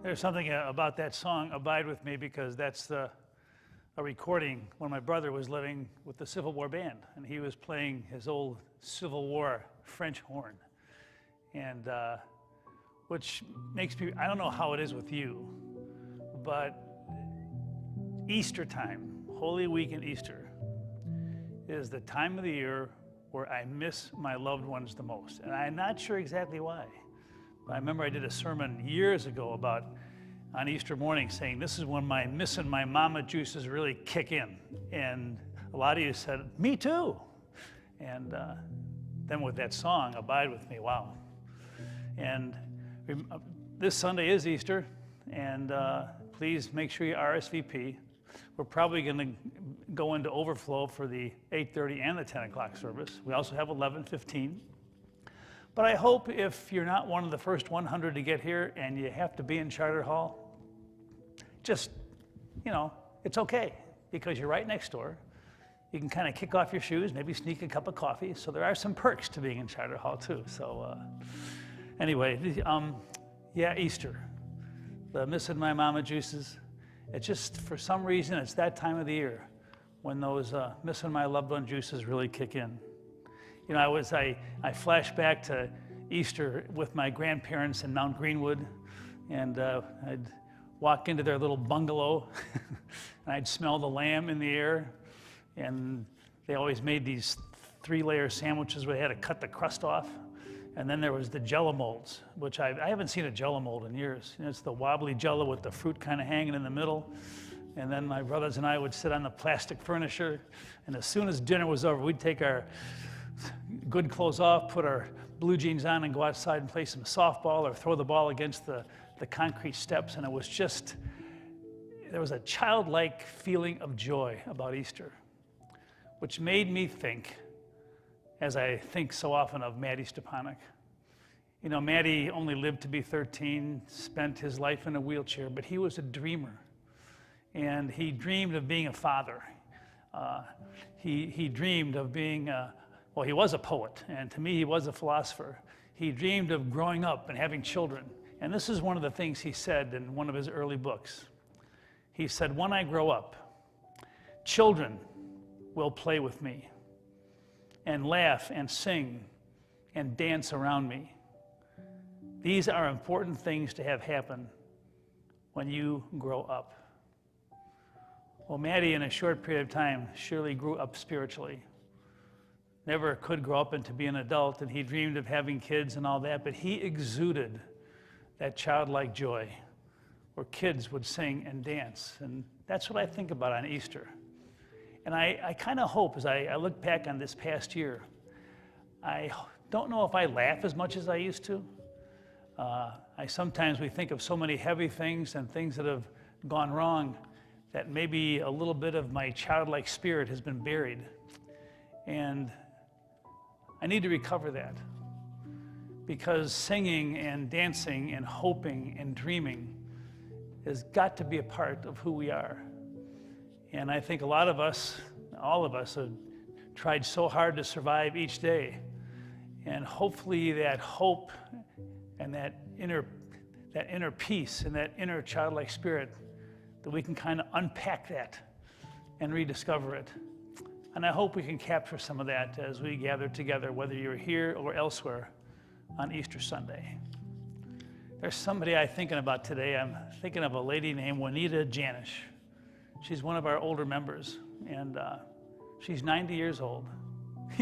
There's something about that song, Abide With Me, because that's a recording when my brother was living with the Civil War band, and he was playing his old Civil War French horn. And which makes me, I don't know how it is with you, but Easter time, Holy Week and Easter, is the time of the year where I miss my loved ones the most. And I'm not sure exactly why. But I remember I did a sermon years ago about, on Easter morning, saying this is when my missing my mama juices really kick in. And a lot of you said, me too. And then with that song, Abide With Me, wow. And this Sunday is Easter, and please make sure you RSVP. We're probably going to go into overflow for the 8:30 and the 10 o'clock service. We also have 11:15. But I hope if you're not one of the first 100 to get here and you have to be in Charter Hall, just, it's okay, because you're right next door. You can kind of kick off your shoes, maybe sneak a cup of coffee. So there are some perks to being in Charter Hall too. So anyway, Easter. The missing my mama juices. It's just, for some reason, it's that time of the year when those missing my loved one juices really kick in. I flash back to Easter with my grandparents in Mount Greenwood, and I'd walk into their little bungalow, and I'd smell the lamb in the air, and they always made these 3-layer sandwiches where they had to cut the crust off. And then there was the Jell-O molds, which I haven't seen a Jell-O mold in years. It's the wobbly Jell-O with the fruit kind of hanging in the middle. And then my brothers and I would sit on the plastic furniture, and as soon as dinner was over, we'd take our good clothes off, put our blue jeans on, and go outside and play some softball or throw the ball against the concrete steps. And it was just, there was a childlike feeling of joy about Easter, which made me think, as I think so often of Mattie Stepanek. Mattie only lived to be 13, spent his life in a wheelchair, but he was a dreamer. And he dreamed of being a father. He dreamed of being, he was a poet, and to me he was a philosopher. He dreamed of growing up and having children. And this is one of the things he said in one of his early books. He said, when I grow up, children will play with me, and laugh and sing and dance around me. These are important things to have happen when you grow up. Well, Mattie, in a short period of time, surely grew up spiritually. Never could grow up into be an adult, and he dreamed of having kids and all that, but he exuded that childlike joy where kids would sing and dance. And that's what I think about on Easter. And I kind of hope, as I look back on this past year, I don't know if I laugh as much as I used to. Sometimes we think of so many heavy things and things that have gone wrong that maybe a little bit of my childlike spirit has been buried. And I need to recover that, because singing and dancing and hoping and dreaming has got to be a part of who we are. And I think a lot of us, all of us, have tried so hard to survive each day. And hopefully that hope and that inner peace and that inner childlike spirit, that we can kind of unpack that and rediscover it. And I hope we can capture some of that as we gather together, whether you're here or elsewhere, on Easter Sunday. There's somebody I'm thinking about today. I'm thinking of a lady named Juanita Janish. She's one of our older members, and she's 90 years old.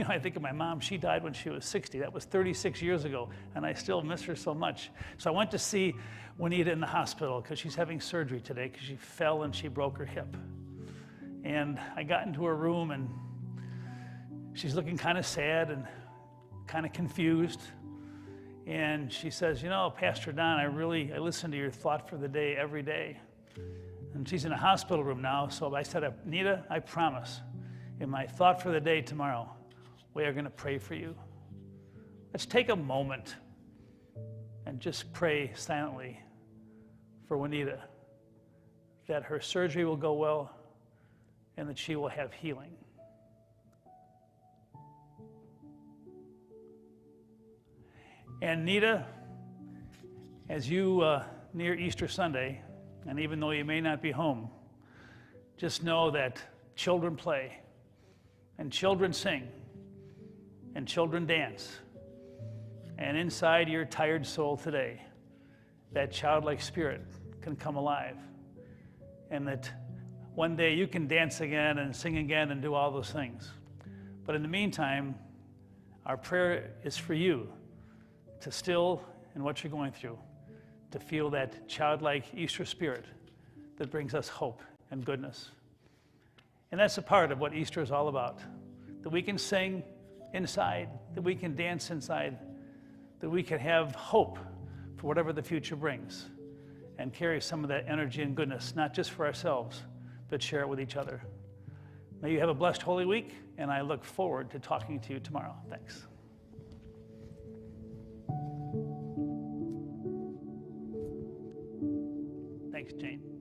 I think of my mom. She died when she was 60. That was 36 years ago, and I still miss her so much. So I went to see Juanita in the hospital because she's having surgery today because she fell and she broke her hip. And I got into her room, and she's looking kind of sad and kind of confused. And she says, Pastor Don, I listen to your thought for the day every day. And she's in a hospital room now, so I said, Anita, I promise, in my thought for the day tomorrow, we are going to pray for you. Let's take a moment and just pray silently for Juanita, that her surgery will go well and that she will have healing. And Nita, as you near Easter Sunday, and even though you may not be home, just know that children play, and children sing, and children dance. And inside your tired soul today, that childlike spirit can come alive. And that one day you can dance again and sing again and do all those things. But in the meantime, our prayer is for you to still, in what you're going through, to feel that childlike Easter spirit that brings us hope and goodness. And that's a part of what Easter is all about. That we can sing inside, that we can dance inside, that we can have hope for whatever the future brings, and carry some of that energy and goodness, not just for ourselves, but share it with each other. May you have a blessed Holy Week, and I look forward to talking to you tomorrow. Thanks. Thanks, Jane.